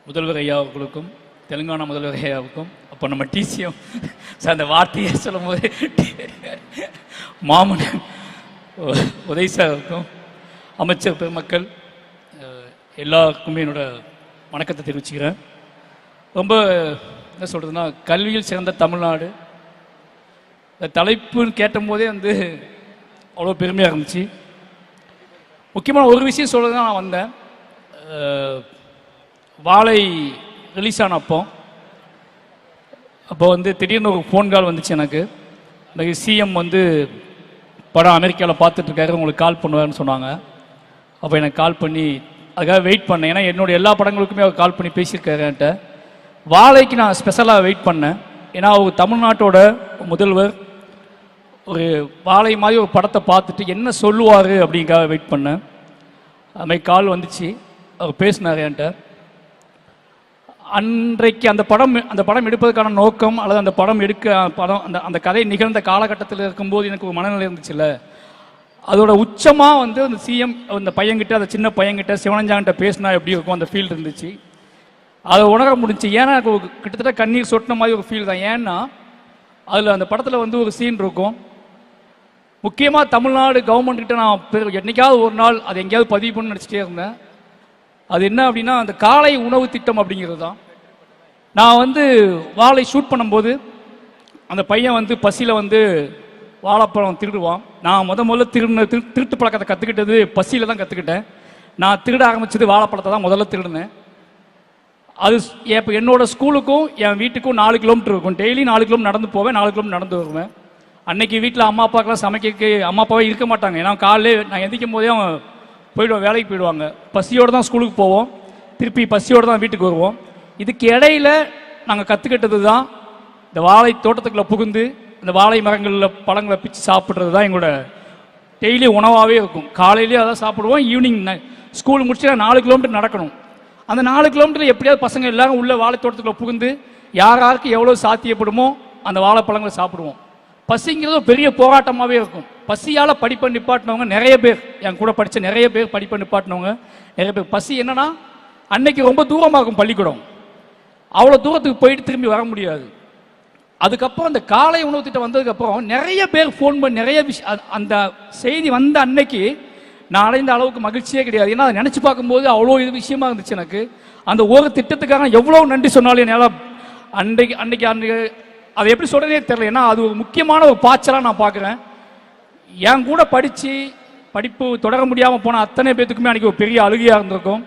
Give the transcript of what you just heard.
முதல்வர் ஐயா அவர்களுக்கும் தெலுங்கானா முதல்வர் ஐயாவுக்கும் அப்போ நம்ம டிசிஎம் அந்த வார்த்தையை சொல்லும் போது மாமன் உதய் சாருக்கும் அமைச்சர் பெருமக்கள் எல்லாருக்குமே என்னோட வணக்கத்தை தெரிவிச்சுக்கிறேன். ரொம்ப என்ன சொல்கிறதுனா, கல்வியில் சிறந்த தமிழ்நாடு இந்த தலைப்புன்னு கேட்டபோதே அவ்வளோ பெருமையாக இருந்துச்சு. முக்கியமான ஒரு விஷயம் சொல்கிறது தான் நான் வந்தேன். வாழை ரிலீஸ் ஆன அப்போ திடீர்னு ஒரு ஃபோன் கால் வந்துச்சு எனக்கு. இந்த சிஎம் படம் அமெரிக்காவில் பார்த்துட்ருக்காரு, உங்களுக்கு கால் பண்ணுவாருன்னு சொன்னாங்க. அப்போ எனக்கு கால் பண்ணி அதுக்காக வெயிட் பண்ணேன். ஏன்னா என்னோடய எல்லா படங்களுக்குமே அவர் கால் பண்ணி பேசியிருக்காரு என்கிட்ட. வாழைக்கு நான் ஸ்பெஷலாக வெயிட் பண்ணேன். ஏன்னா அவர் தமிழ்நாட்டோட முதல்வர் ஒரு வாழை மாதிரி ஒரு படத்தை பார்த்துட்டு என்ன சொல்லுவார் அப்படிங்காக வெயிட் பண்ணேன். அதுமாதிரி கால் வந்துச்சு, அவர் பேசினார் என்கிட்ட. அன்றைக்கு அந்த படம் எடுப்பதற்கான நோக்கம் அல்லது அந்த படம் அந்த கதை நிகழ்ந்த காலகட்டத்தில் இருக்கும்போது எனக்கு ஒரு மனநிலை இருந்துச்சுல்ல, அதோட உச்சமாக அந்த சிஎம் அந்த பையன்கிட்ட, அந்த சின்ன பையன்கிட்ட சிவனஞ்சாங்கிட்ட பேசினா எப்படி இருக்கும் அந்த ஃபீல் இருந்துச்சு. அதை உணர முடிஞ்சு. ஏன்னா எனக்கு கிட்டத்தட்ட கண்ணீர் சொட்டின மாதிரி ஒரு ஃபீல் தான். ஏன்னா அதில் அந்த படத்தில் ஒரு சீன் இருக்கும். முக்கியமாக தமிழ்நாடு கவர்மெண்ட்கிட்ட நான் என்னைக்காவது ஒரு நாள் அதை எங்கேயாவது பதிவு பண்ணு நினச்சிட்டே இருந்தேன். அது என்ன அப்படின்னா, அந்த காலை உணவு திட்டம் அப்படிங்கிறது தான். நான் வாழை ஷூட் பண்ணும்போது அந்த பையன் பசியில் வாழைப்பழம் திருடுவான். நான் முதல்ல திருட்டு பழக்கத்தை கற்றுக்கிட்டது பசியில் தான் கற்றுக்கிட்டேன். நான் திருட ஆரம்பித்தது வாழைப்பழத்தை தான் முதல்ல திருடினேன். அது இப்போ என்னோடய ஸ்கூலுக்கும் என் வீட்டுக்கும் 4 கிலோமீட்டர் இருக்கும். டெய்லி 4 கிலோமீட்டர் நடந்து போவேன், 4 கிலோமீட்டர் நடந்து வருவேன். அன்னைக்கு வீட்டில் அம்மா அப்பாக்கெல்லாம் சமைக்க அம்மா அப்பாவே இருக்க மாட்டாங்க. ஏன்னா காலையில் நான் எந்திக்கும் போதே அவன் போயிடுவோம், வேலைக்கு போயிடுவாங்க. பசியோடு தான் ஸ்கூலுக்கு போவோம், திருப்பி பசியோடு தான் வீட்டுக்கு வருவோம். இதுக்கு இடையில நாங்கள் கற்றுக்கிட்டது தான் இந்த வாழை தோட்டத்துக்குள்ளே புகுந்து இந்த வாழை மரங்களில் பழங்களை பிச்சு சாப்பிட்றது தான் எங்களோட டெய்லி உணவாகவே இருக்கும். காலையிலேயே அதான் சாப்பிடுவோம். ஈவினிங் ஸ்கூல் முடிச்சு 4 கிலோமீட்டர் நடக்கணும். அந்த 4 கிலோமீட்டர் எப்படியாவது பசங்க எல்லாரும் உள்ள வாழை தோட்டத்துக்குள்ளே புகுந்து யாருக்கு எவ்வளோ சாத்தியப்படுமோ அந்த வாழைப்பழங்களை சாப்பிடுவோம். பசிங்கிறது ஒரு பெரிய போராட்டமாகவே இருக்கும். பசியால் படிப்பை நிப்பாட்டினவங்க நிறைய பேர், என் கூட படித்த நிறைய பேர் படிப்பை நிப்பாட்டினவங்க நிறைய பேர். பசி என்னன்னா, அன்னைக்கு ரொம்ப தூரமாகும் பள்ளிக்கூடம், அவ்வளோ தூரத்துக்கு போயிட்டு திரும்பி வர முடியாது. அதுக்கப்புறம் அந்த காலை உணவு திட்டம் வந்ததுக்கப்புறம் நிறைய பேர் ஃபோன் பண்ணி நிறைய விஷயம், அந்த செய்தி வந்த அன்னைக்கு நான் அடைந்த அளவுக்கு மகிழ்ச்சியே கிடையாது. ஏன்னா அதை நினச்சி பார்க்கும்போது அவ்வளோ இது விஷயமா இருந்துச்சு எனக்கு. அந்த ஒரு திட்டத்துக்காக எவ்வளோ நன்றி சொன்னாலும் என்னால் அன்னைக்கு அதை எப்படி சொல்கிறதே தெரியல. ஏன்னா அது ஒரு முக்கியமான ஒரு பாய்ச்சலாக நான் பார்க்குறேன். என் கூட படித்து படிப்பு தொடர முடியாமல் போன அத்தனை பேத்துக்குமே அன்றைக்கி ஒரு பெரிய அழுகையாக இருந்திருக்கும்.